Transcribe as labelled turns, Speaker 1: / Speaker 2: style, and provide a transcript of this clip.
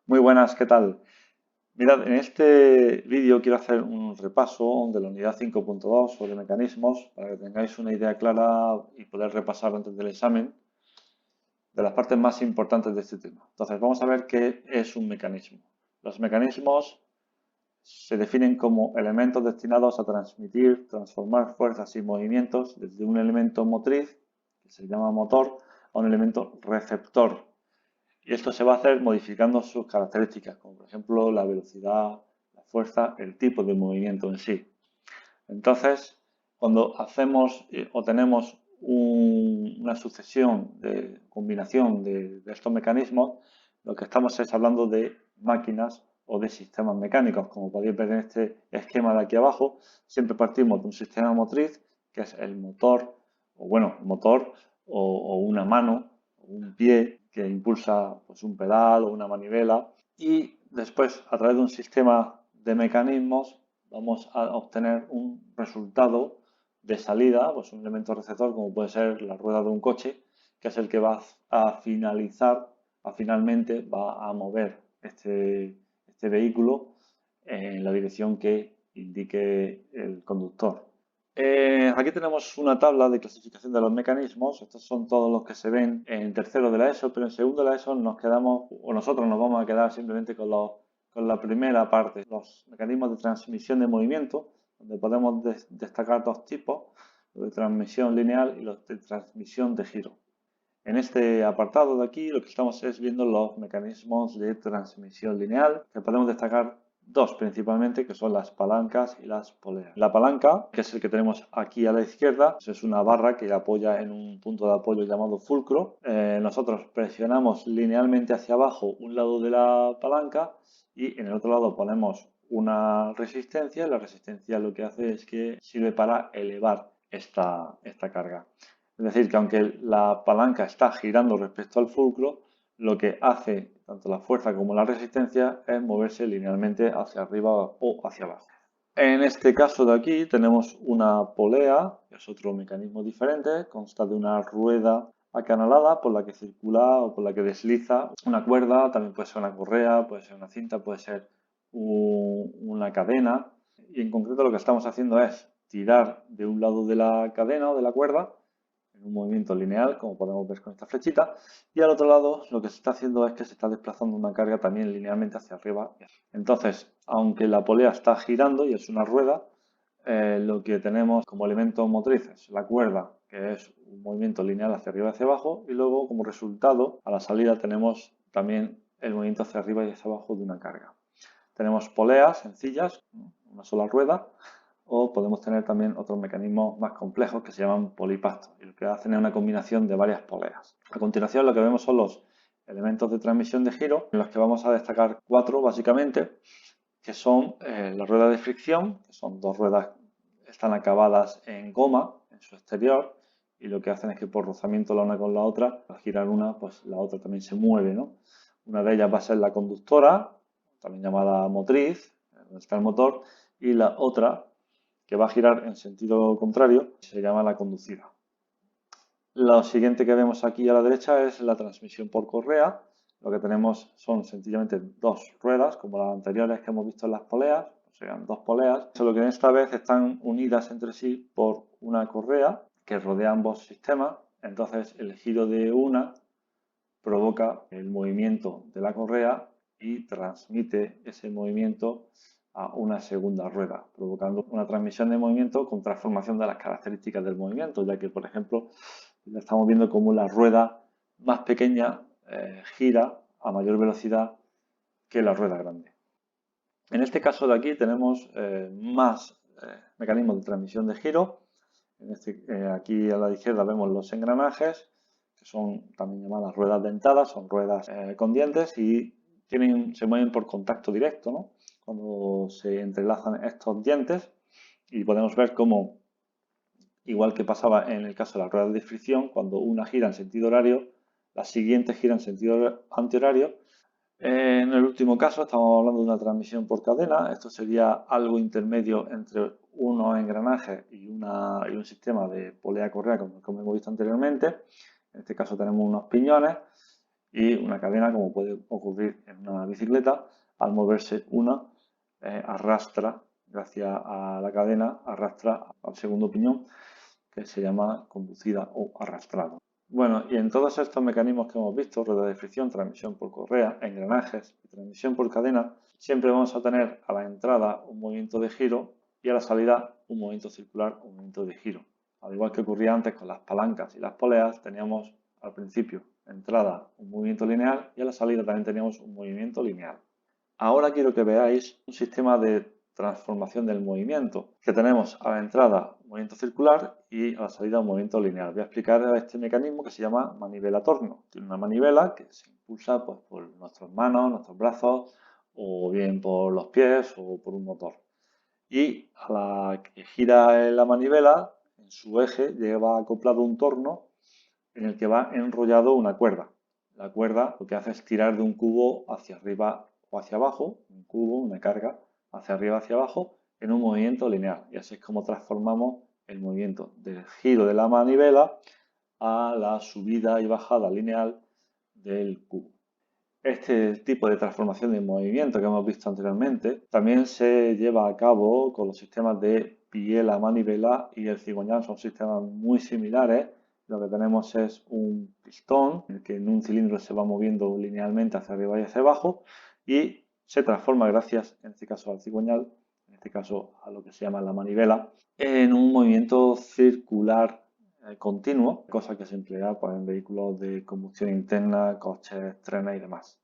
Speaker 1: Muy buenas, ¿qué tal? Mirad, en este vídeo quiero hacer un repaso de la unidad 5.2 sobre mecanismos para que tengáis una idea clara y poder repasar antes del examen de las partes más importantes de este tema. Entonces, vamos a ver qué es un mecanismo. Los mecanismos se definen como elementos destinados a transmitir, transformar fuerzas y movimientos desde un elemento motriz, que se llama motor, a un elemento receptor. Y esto se va a hacer modificando sus características, como por ejemplo la velocidad, la fuerza, el tipo de movimiento en sí. Entonces, cuando hacemos o tenemos una sucesión de combinación de estos mecanismos, lo que estamos es hablando de máquinas o de sistemas mecánicos. Como podéis ver en este esquema de aquí abajo, siempre partimos de un sistema motriz, que es el motor, o bueno, el motor o una mano, o un pie que impulsa pues, un pedal o una manivela. Y después, a través de un sistema de mecanismos, vamos a obtener un resultado de salida, pues un elemento receptor como puede ser la rueda de un coche, que es el que va a finalmente va a mover este vehículo en la dirección que indique el conductor. Aquí tenemos una tabla de clasificación de los mecanismos. Estos son todos los que se ven en tercero de la ESO, pero en segundo de la ESO nos quedamos, o nosotros nos vamos a quedar simplemente con la primera parte, los mecanismos de transmisión de movimiento, donde podemos destacar dos tipos, los de transmisión lineal y los de transmisión de giro. En este apartado de aquí lo que estamos es viendo los mecanismos de transmisión lineal, que podemos destacar dos principalmente, que son las palancas y las poleas. La palanca, que es el que tenemos aquí a la izquierda, es una barra que apoya en un punto de apoyo llamado fulcro. Nosotros presionamos linealmente hacia abajo un lado de la palanca y en el otro lado ponemos una resistencia. La resistencia lo que hace es que sirve para elevar esta carga. Es decir, que aunque la palanca está girando respecto al fulcro, lo que hace tanto la fuerza como la resistencia es moverse linealmente hacia arriba o hacia abajo. En este caso de aquí tenemos una polea, que es otro mecanismo diferente, consta de una rueda acanalada por la que circula o por la que desliza una cuerda, también puede ser una correa, puede ser una cinta, puede ser una cadena. Y en concreto lo que estamos haciendo es tirar de un lado de la cadena o de la cuerda en un movimiento lineal, como podemos ver con esta flechita, y al otro lado lo que se está haciendo es que se está desplazando una carga también linealmente hacia arriba. Entonces, aunque la polea está girando y es una rueda, lo que tenemos como elemento motriz es la cuerda, que es un movimiento lineal hacia arriba y hacia abajo, y luego como resultado, a la salida tenemos también el movimiento hacia arriba y hacia abajo de una carga. Tenemos poleas sencillas, una sola rueda, o podemos tener también otros mecanismos más complejos que se llaman polipastos y lo que hacen es una combinación de varias poleas. A continuación lo que vemos son los elementos de transmisión de giro, en los que vamos a destacar cuatro básicamente, que son la rueda de fricción, que son dos ruedas que están acabadas en goma en su exterior y lo que hacen es que por rozamiento la una con la otra, al girar una, pues la otra también se mueve, ¿no? Una de ellas va a ser la conductora, también llamada motriz, donde está el motor, y la otra, que va a girar en sentido contrario, se llama la conducida. Lo siguiente que vemos aquí a la derecha es la transmisión por correa. Lo que tenemos son sencillamente dos ruedas, como las anteriores que hemos visto en las poleas, o sea, dos poleas, solo que en esta vez están unidas entre sí por una correa que rodea ambos sistemas. Entonces el giro de una provoca el movimiento de la correa y transmite ese movimiento a una segunda rueda, provocando una transmisión de movimiento con transformación de las características del movimiento, ya que, por ejemplo, estamos viendo cómo la rueda más pequeña gira a mayor velocidad que la rueda grande. En este caso de aquí tenemos más mecanismos de transmisión de giro. Aquí a la izquierda vemos los engranajes, que son también llamadas ruedas dentadas, son ruedas con dientes y se mueven por contacto directo, ¿no? Cuando se entrelazan estos dientes y podemos ver cómo, igual que pasaba en el caso de las ruedas de fricción, cuando una gira en sentido horario, la siguiente gira en sentido antihorario. En el último caso estamos hablando de una transmisión por cadena. Esto sería algo intermedio entre unos engranajes y un sistema de polea-correa, como hemos visto anteriormente. En este caso tenemos unos piñones y una cadena, como puede ocurrir en una bicicleta, al moverse una, arrastra, gracias a la cadena, arrastra al segundo piñón, que se llama conducida o arrastrado. Bueno, y en todos estos mecanismos que hemos visto, rueda de fricción, transmisión por correa, engranajes y transmisión por cadena, siempre vamos a tener a la entrada un movimiento de giro y a la salida un movimiento circular, un movimiento de giro. Al igual que ocurría antes con las palancas y las poleas, teníamos al principio entrada un movimiento lineal y a la salida también teníamos un movimiento lineal. Ahora quiero que veáis un sistema de transformación del movimiento, que tenemos a la entrada un movimiento circular y a la salida un movimiento lineal. Voy a explicar este mecanismo que se llama manivela-torno. Tiene una manivela que se impulsa pues, por nuestras manos, nuestros brazos, o bien por los pies o por un motor. Y a la que gira la manivela, en su eje lleva acoplado un torno en el que va enrollado una cuerda. La cuerda lo que hace es tirar de un cubo hacia arriba o hacia abajo, un cubo, una carga, hacia arriba o hacia abajo, en un movimiento lineal. Y así es como transformamos el movimiento del giro de la manivela a la subida y bajada lineal del cubo. Este tipo de transformación de movimiento que hemos visto anteriormente también se lleva a cabo con los sistemas de biela-manivela y el cigüeñal. Son sistemas muy similares. Lo que tenemos es un pistón en el que en un cilindro se va moviendo linealmente hacia arriba y hacia abajo y se transforma gracias, en este caso al cigüeñal, en este caso a lo que se llama la manivela, en un movimiento circular continuo, cosa que se emplea pues, en vehículos de combustión interna, coches, trenes y demás.